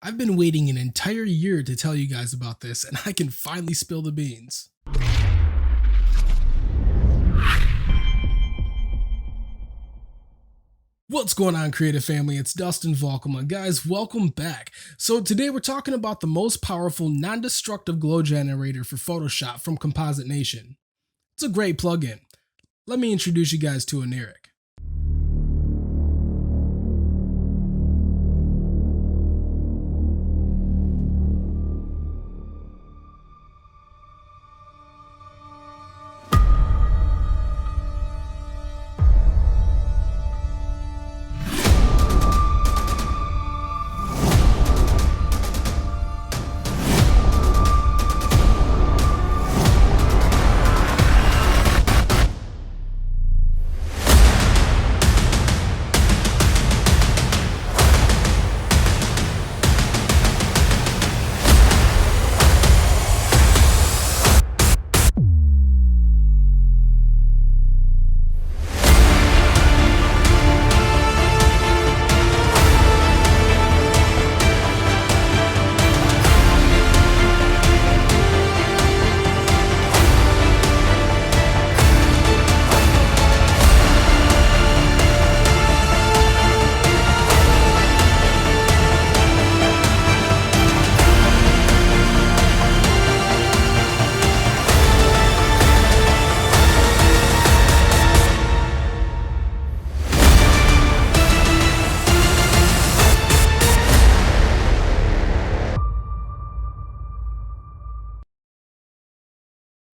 I've been waiting an entire year to tell you guys about this, and I can finally spill the beans. What's going on, creative family? It's Dustin Valkema. Guys, welcome back. So today we're talking about the most powerful non-destructive glow generator for Photoshop from Composite Nation. It's a great plugin. Let me introduce you guys to Oniric.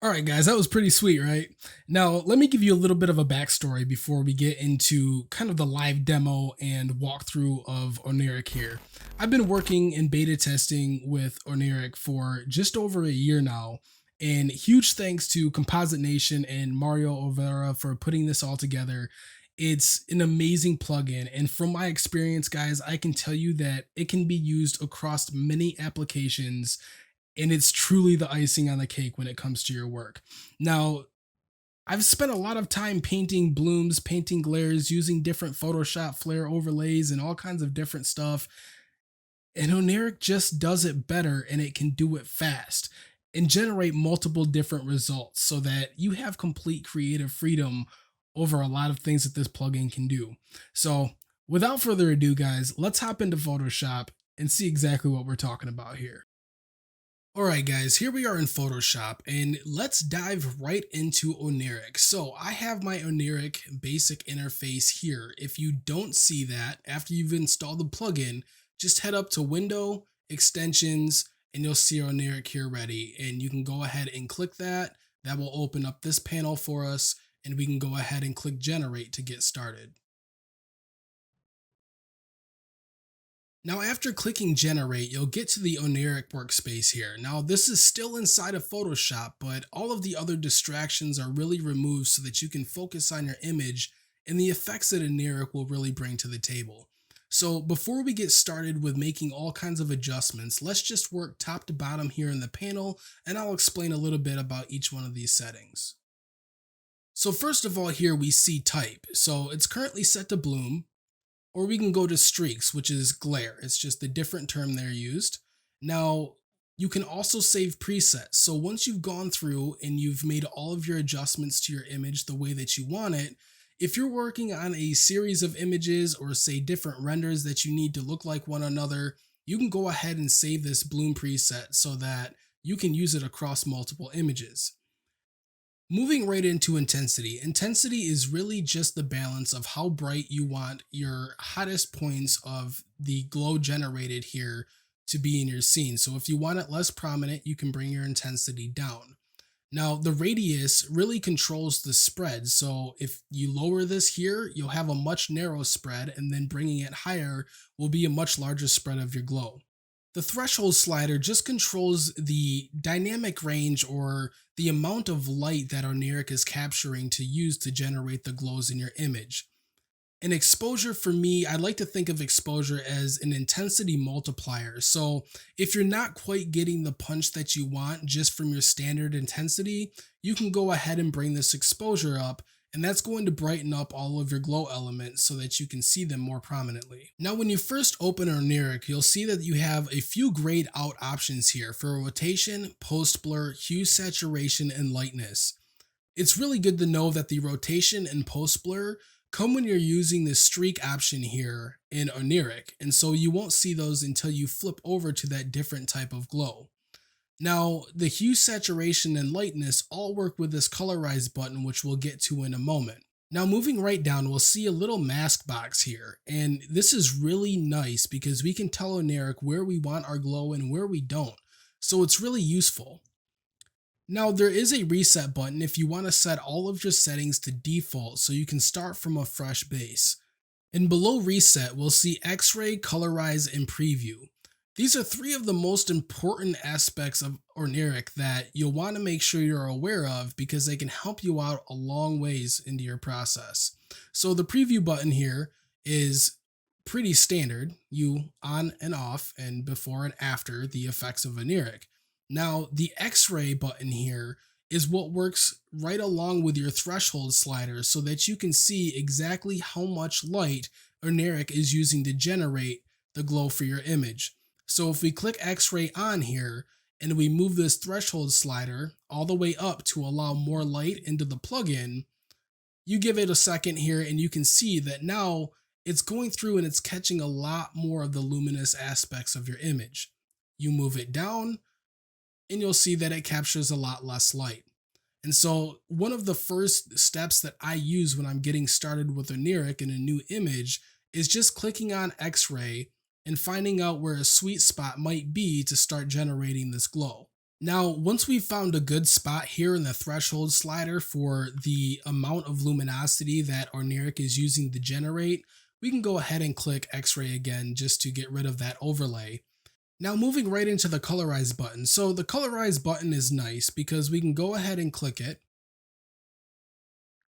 Alright guys, that was pretty sweet, right? Now, let me give you a little bit of a backstory before we get into kind of the live demo and walkthrough of Oniric here. I've been working in beta testing with Oniric for just over a year now, and huge thanks to Composite Nation and Mario Overa for putting this all together. It's an amazing plugin, and from my experience, guys, I can tell you that it can be used across many applications, and it's truly the icing on the cake when it comes to your work. Now, I've spent a lot of time painting blooms, painting glares, using different Photoshop flare overlays and all kinds of different stuff. And Oniric just does it better, and it can do it fast and generate multiple different results so that you have complete creative freedom over a lot of things that this plugin can do. So without further ado, guys, let's hop into Photoshop and see exactly what we're talking about here. Alright guys, here we are in Photoshop, and let's dive right into Oniric. So I have my Oniric basic interface here. If you don't see that, after you've installed the plugin, just head up to Window, Extensions, and you'll see Oniric here ready. And you can go ahead and click that. That will open up this panel for us, and we can go ahead and click Generate to get started. Now, after clicking Generate, you'll get to the Oniric workspace here. Now, this is still inside of Photoshop, but all of the other distractions are really removed so that you can focus on your image and the effects that Oniric will really bring to the table. So before we get started with making all kinds of adjustments, let's just work top to bottom here in the panel, and I'll explain a little bit about each one of these settings. So first of all, here we see type. So it's currently set to bloom. Or we can go to streaks, which is glare. It's just a different term they're used. Now, you can also save presets. So once you've gone through and you've made all of your adjustments to your image the way that you want it, if you're working on a series of images or say different renders that you need to look like one another, you can go ahead and save this bloom preset so that you can use it across multiple images. Moving right into intensity. Intensity is really just the balance of how bright you want your hottest points of the glow generated here to be in your scene. So if you want it less prominent, you can bring your intensity down. Now, the radius really controls the spread. So if you lower this here, you'll have a much narrow spread, and then bringing it higher will be a much larger spread of your glow. The threshold slider just controls the dynamic range or the amount of light that Oniric is capturing to use to generate the glows in your image. And exposure, for me, I like to think of exposure as an intensity multiplier. So if you're not quite getting the punch that you want just from your standard intensity, you can go ahead and bring this exposure up, and that's going to brighten up all of your glow elements so that you can see them more prominently. Now, when you first open Oniric, you'll see that you have a few grayed out options here for rotation, post blur, hue, saturation, and lightness. It's really good to know that the rotation and post blur come when you're using the streak option here in Oniric, and so you won't see those until you flip over to that different type of glow. Now, the hue, saturation, and lightness all work with this colorize button, which we'll get to in a moment. Now, moving right down, we'll see a little mask box here, and this is really nice because we can tell Oniric where we want our glow and where we don't, so it's really useful. Now, there is a reset button if you want to set all of your settings to default so you can start from a fresh base. And below reset, we'll see X-ray, colorize, and preview. These are three of the most important aspects of Oniric that you'll want to make sure you're aware of because they can help you out a long ways into your process. So the preview button here is pretty standard, you on and off and before and after the effects of Oniric. Now, the X-ray button here is what works right along with your threshold slider so that you can see exactly how much light Oniric is using to generate the glow for your image. So if we click X-ray on here and we move this threshold slider all the way up to allow more light into the plugin, you give it a second here and you can see that now it's going through and it's catching a lot more of the luminous aspects of your image. You move it down, and you'll see that it captures a lot less light. And so one of the first steps that I use when I'm getting started with Oniric in a new image is just clicking on X-ray and finding out where a sweet spot might be to start generating this glow. Now, once we've found a good spot here in the threshold slider for the amount of luminosity that Oniric is using to generate, we can go ahead and click X-ray again just to get rid of that overlay. Now moving right into the colorize button. So the colorize button is nice because we can go ahead and click it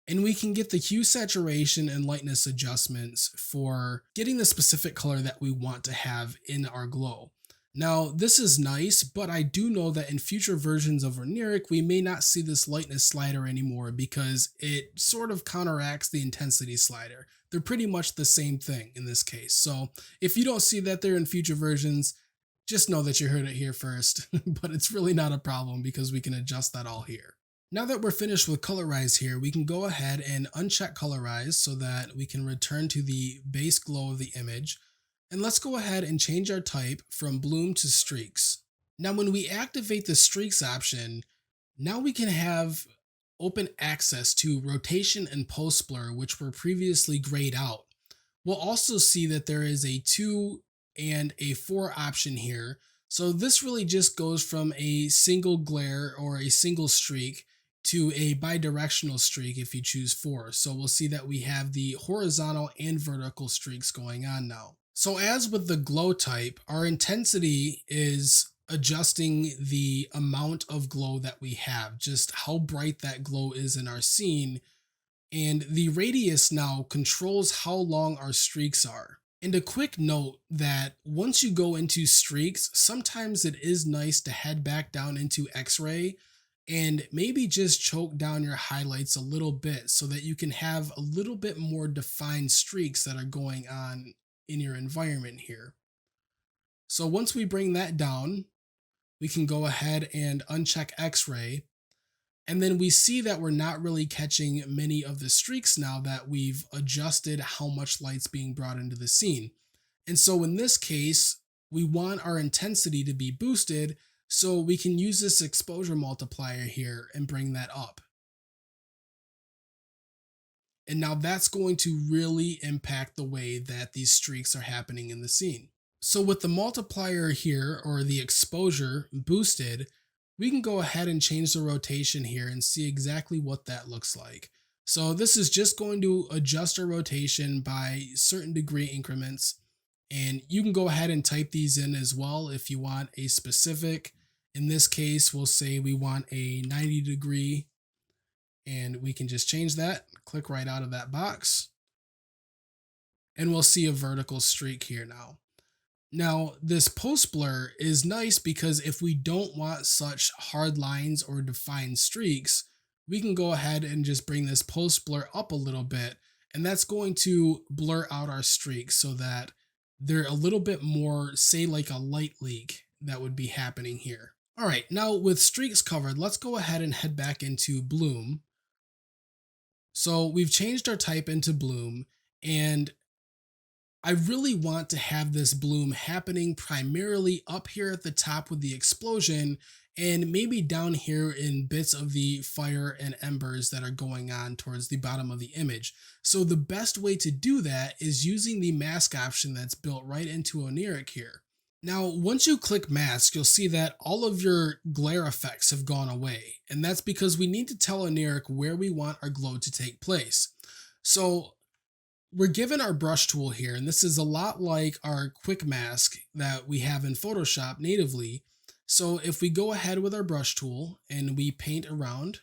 and we can get the hue, saturation, and lightness adjustments for getting the specific color that we want to have in our glow. Now this is nice, but I do know that in future versions of Oniric, we may not see this lightness slider anymore because it sort of counteracts the intensity slider. They're pretty much the same thing in this case. So if you don't see that there in future versions, just know that you heard it here first, but it's really not a problem because we can adjust that all here. Now that we're finished with colorize here, we can go ahead and uncheck colorize so that we can return to the base glow of the image. And let's go ahead and change our type from bloom to streaks. Now, when we activate the streaks option, now we can have open access to rotation and post blur, which were previously grayed out. We'll also see that there is a 2 and a 4 option here. So this really just goes from a single glare or a single streak to a bidirectional streak if you choose 4. So we'll see that we have the horizontal and vertical streaks going on now. So as with the glow type, our intensity is adjusting the amount of glow that we have, just how bright that glow is in our scene. And the radius now controls how long our streaks are. And a quick note that once you go into streaks, sometimes it is nice to head back down into X-ray and maybe just choke down your highlights a little bit so that you can have a little bit more defined streaks that are going on in your environment here. So once we bring that down, we can go ahead and uncheck X-ray. And then we see that we're not really catching many of the streaks now that we've adjusted how much light's being brought into the scene. And so in this case, we want our intensity to be boosted, so we can use this exposure multiplier here and bring that up. And now that's going to really impact the way that these streaks are happening in the scene. So with the multiplier here, or the exposure boosted, we can go ahead and change the rotation here and see exactly what that looks like. So this is just going to adjust our rotation by certain degree increments. And you can go ahead and type these in as well if you want a specific. In this case, we'll say we want a 90 degree, and we can just change that, click right out of that box, and we'll see a vertical streak here now. Now, this post blur is nice because if we don't want such hard lines or defined streaks, we can go ahead and just bring this post blur up a little bit, and that's going to blur out our streaks so that they're a little bit more, say like a light leak that would be happening here. All right, now with streaks covered, let's go ahead and head back into Bloom. So we've changed our type into Bloom, and I really want to have this bloom happening primarily up here at the top with the explosion, and maybe down here in bits of the fire and embers that are going on towards the bottom of the image. So the best way to do that is using the mask option that's built right into Oniric here. Now, once you click mask, you'll see that all of your glare effects have gone away, and that's because we need to tell Oniric where we want our glow to take place. So we're given our brush tool here, and this is a lot like our quick mask that we have in Photoshop natively. So if we go ahead with our brush tool and we paint around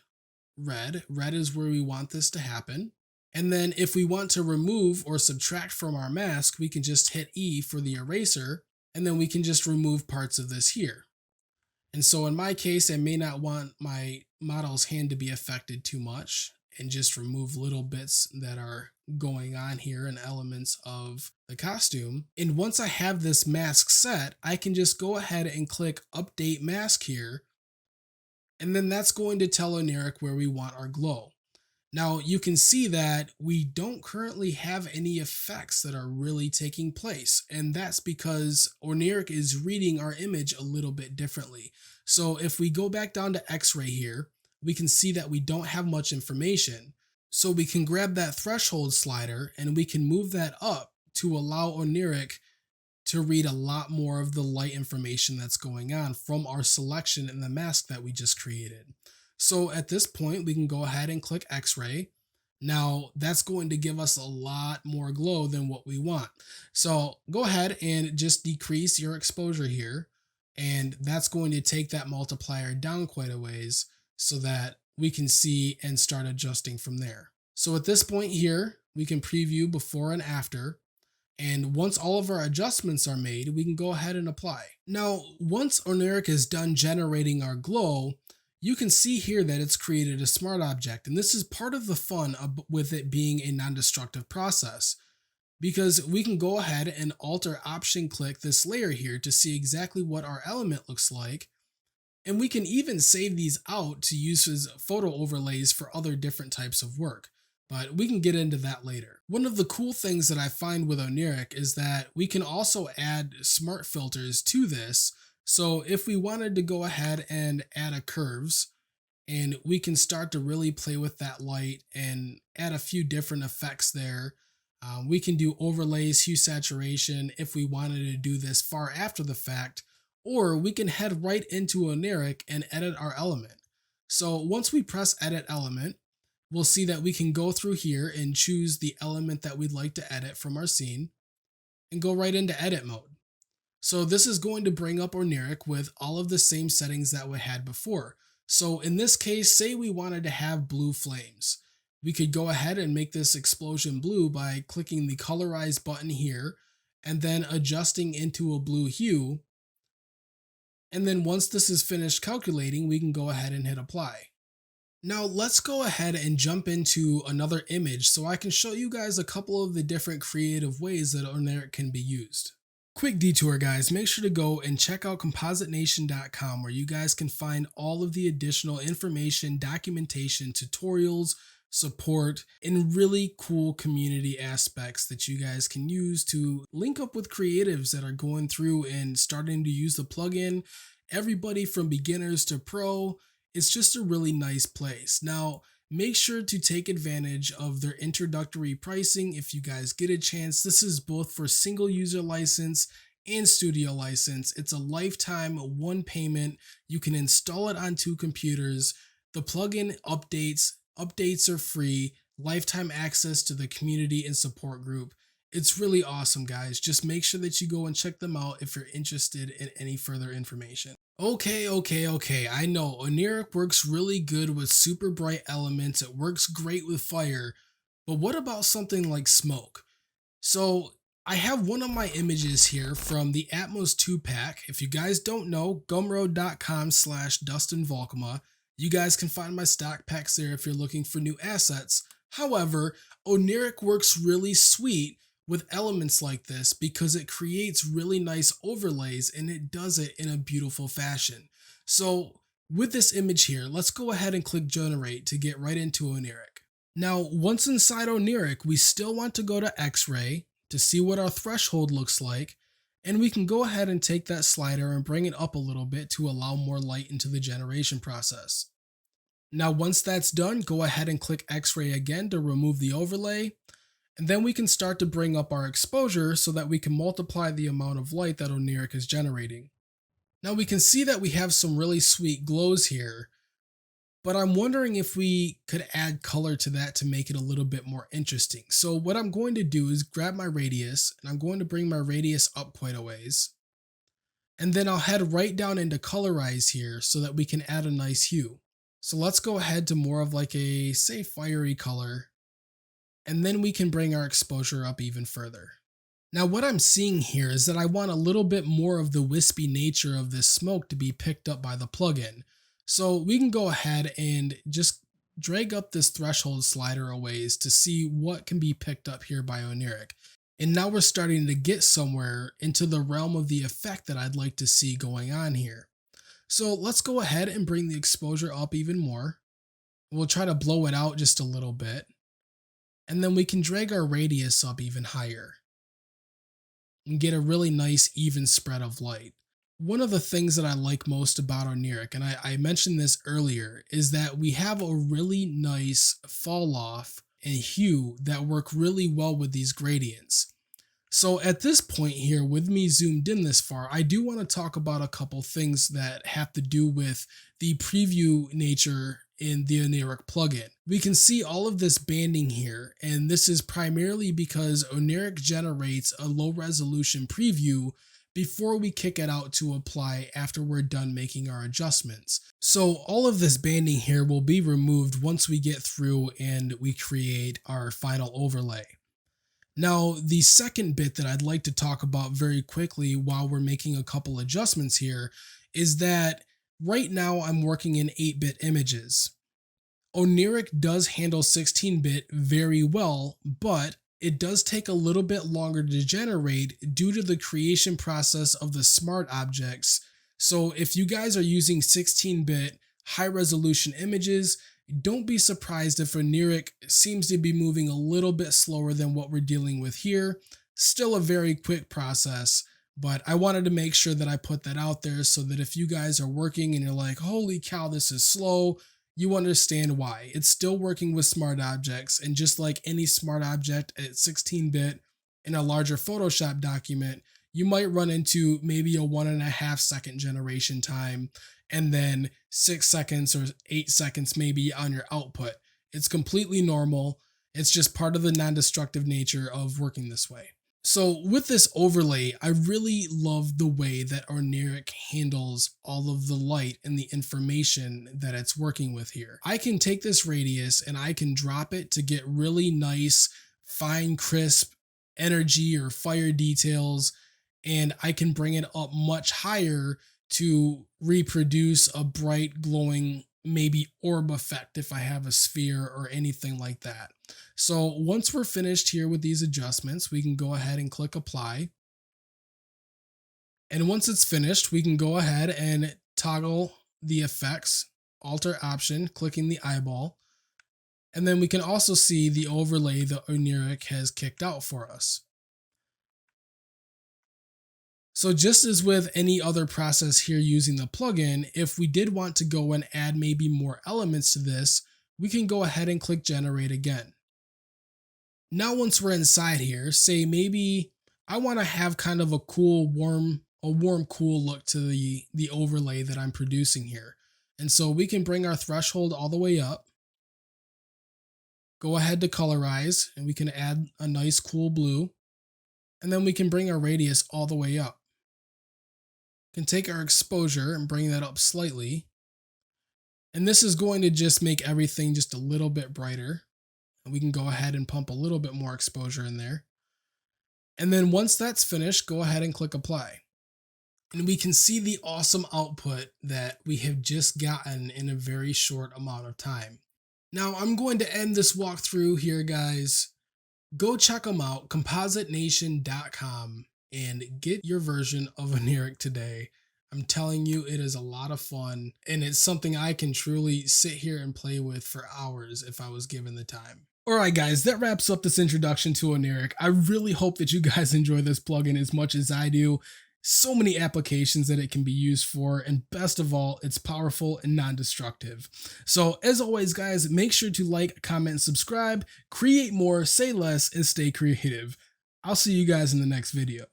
red, red is where we want this to happen. And then if we want to remove or subtract from our mask, we can just hit E for the eraser, and then we can just remove parts of this here. And so in my case, I may not want my model's hand to be affected too much and just remove little bits that are going on here and elements of the costume. And once I have this mask set, I can just go ahead and click update mask here. And then that's going to tell Oniric where we want our glow. Now you can see that we don't currently have any effects that are really taking place, and that's because Oniric is reading our image a little bit differently. So if we go back down to X-ray here, we can see that we don't have much information. So we can grab that threshold slider and we can move that up to allow Oniric to read a lot more of the light information that's going on from our selection in the mask that we just created. So at this point, we can go ahead and click X-ray. Now that's going to give us a lot more glow than what we want. So go ahead and just decrease your exposure here. And that's going to take that multiplier down quite a ways so that we can see and start adjusting from there. So at this point here, we can preview before and after. And once all of our adjustments are made, we can go ahead and apply. Now, once Oniric is done generating our glow, you can see here that it's created a smart object. And this is part of the fun with it being a non-destructive process, because we can go ahead and alter option click this layer here to see exactly what our element looks like. And we can even save these out to use as photo overlays for other different types of work. But we can get into that later. One of the cool things that I find with Oniric is that we can also add smart filters to this. So if we wanted to go ahead and add a curves, and we can start to really play with that light and add a few different effects there. We can do overlays, hue saturation if we wanted to do this far after the fact, or we can head right into Oniric and edit our element. So once we press edit element, we'll see that we can go through here and choose the element that we'd like to edit from our scene and go right into edit mode. So this is going to bring up Oniric with all of the same settings that we had before. So in this case, say we wanted to have blue flames. We could go ahead and make this explosion blue by clicking the colorize button here and then adjusting into a blue hue. And then once this is finished calculating, we can go ahead and hit apply. Now let's go ahead and jump into another image so I can show you guys a couple of the different creative ways that Oniric can be used. Quick detour guys, make sure to go and check out compositenation.com where you guys can find all of the additional information, documentation, tutorials, support, and really cool community aspects that you guys can use to link up with creatives that are going through and starting to use the plugin. Everybody from beginners to pro, it's just a really nice place. Now, make sure to take advantage of their introductory pricing if you guys get a chance. This is both for single user license and studio license. It's a lifetime one payment. You can install it on 2 computers. The plugin updates are free, lifetime access to the community and support group. It's really awesome, guys. Just make sure that you go and check them out if you're interested in any further information. Okay. I know Oniric works really good with super bright elements. It works great with fire, but what about something like smoke? So I have one of my images here from the ATMOS 2-pack. If you guys don't know, gumroad.com/Dustin Valkema. You guys can find my stock packs there if you're looking for new assets. However, Oniric works really sweet with elements like this because it creates really nice overlays and it does it in a beautiful fashion. So with this image here, let's go ahead and click generate to get right into Oniric. Now, once inside Oniric, we still want to go to X-ray to see what our threshold looks like, and we can go ahead and take that slider and bring it up a little bit to allow more light into the generation process. Now, once that's done, go ahead and click X-ray again to remove the overlay, and then we can start to bring up our exposure so that we can multiply the amount of light that Oniric is generating. Now we can see that we have some really sweet glows here, but I'm wondering if we could add color to that to make it a little bit more interesting. So what I'm going to do is grab my radius, and I'm going to bring my radius up quite a ways. And then I'll head right down into colorize here so that we can add a nice hue. So let's go ahead to more of like a, say, fiery color. And then we can bring our exposure up even further. Now what I'm seeing here is that I want a little bit more of the wispy nature of this smoke to be picked up by the plugin. So we can go ahead and just drag up this threshold slider a ways to see what can be picked up here by Oniric. And now we're starting to get somewhere into the realm of the effect that I'd like to see going on here. So let's go ahead and bring the exposure up even more. We'll try to blow it out just a little bit. And then we can drag our radius up even higher and get a really nice even spread of light. One of the things that I like most about Oniric, and I mentioned this earlier, is that we have a really nice fall off and hue that work really well with these gradients. So at this point here, with me zoomed in this far, I do want to talk about a couple things that have to do with the preview nature in the Oniric plugin. We can see all of this banding here, and this is primarily because Oniric generates a low resolution preview before we kick it out to apply after we're done making our adjustments. So all of this banding here will be removed once we get through and we create our final overlay. Now, the second bit that I'd like to talk about very quickly while we're making a couple adjustments here is that right now I'm working in 8-bit images. Oniric does handle 16-bit very well, but it does take a little bit longer to generate due to the creation process of the smart objects. So if you guys are using 16-bit high resolution images, don't be surprised if Oniric seems to be moving a little bit slower than what we're dealing with here. Still a very quick process, but I wanted to make sure that I put that out there so that if you guys are working and you're like, holy cow, this is slow, you understand why. It's still working with smart objects, and just like any smart object at 16-bit in a larger Photoshop document, you might run into maybe a 1.5 second generation time and then 6 seconds or 8 seconds maybe on your output. It's completely normal. It's just part of the non-destructive nature of working this way. So with this overlay, I really love the way that Oniric handles all of the light and the information that it's working with here. I can take this radius and I can drop it to get really nice, fine, crisp energy or fire details, and I can bring it up much higher to reproduce a bright, glowing, maybe orb effect if I have a sphere or anything like that. So once we're finished here with these adjustments, we can go ahead and click apply. And once it's finished, we can go ahead and toggle the effects, alter option, clicking the eyeball. And then we can also see the overlay that Oniric has kicked out for us. So just as with any other process here using the plugin, if we did want to go and add maybe more elements to this, we can go ahead and click generate again. Now once we're inside here, say maybe I want to have kind of a cool, warm, cool look to the overlay that I'm producing here. And so we can bring our threshold all the way up, go ahead to colorize, and we can add a nice cool blue. And then we can bring our radius all the way up. Can take our exposure and bring that up slightly. And this is going to just make everything just a little bit brighter. And we can go ahead and pump a little bit more exposure in there. And then once that's finished, go ahead and click apply. and we can see the awesome output that we have just gotten in a very short amount of time. Now I'm going to end this walkthrough here, guys. Go check them out, compositenation.com, and get your version of Oniric today. I'm telling you, it is a lot of fun, and it's something I can truly sit here and play with for hours if I was given the time. Alright guys, that wraps up this introduction to Oniric. I really hope that you guys enjoy this plugin as much as I do. So many applications that it can be used for, and best of all, it's powerful and non-destructive. So as always guys, make sure to like, comment, and subscribe, create more, say less, and stay creative. I'll see you guys in the next video.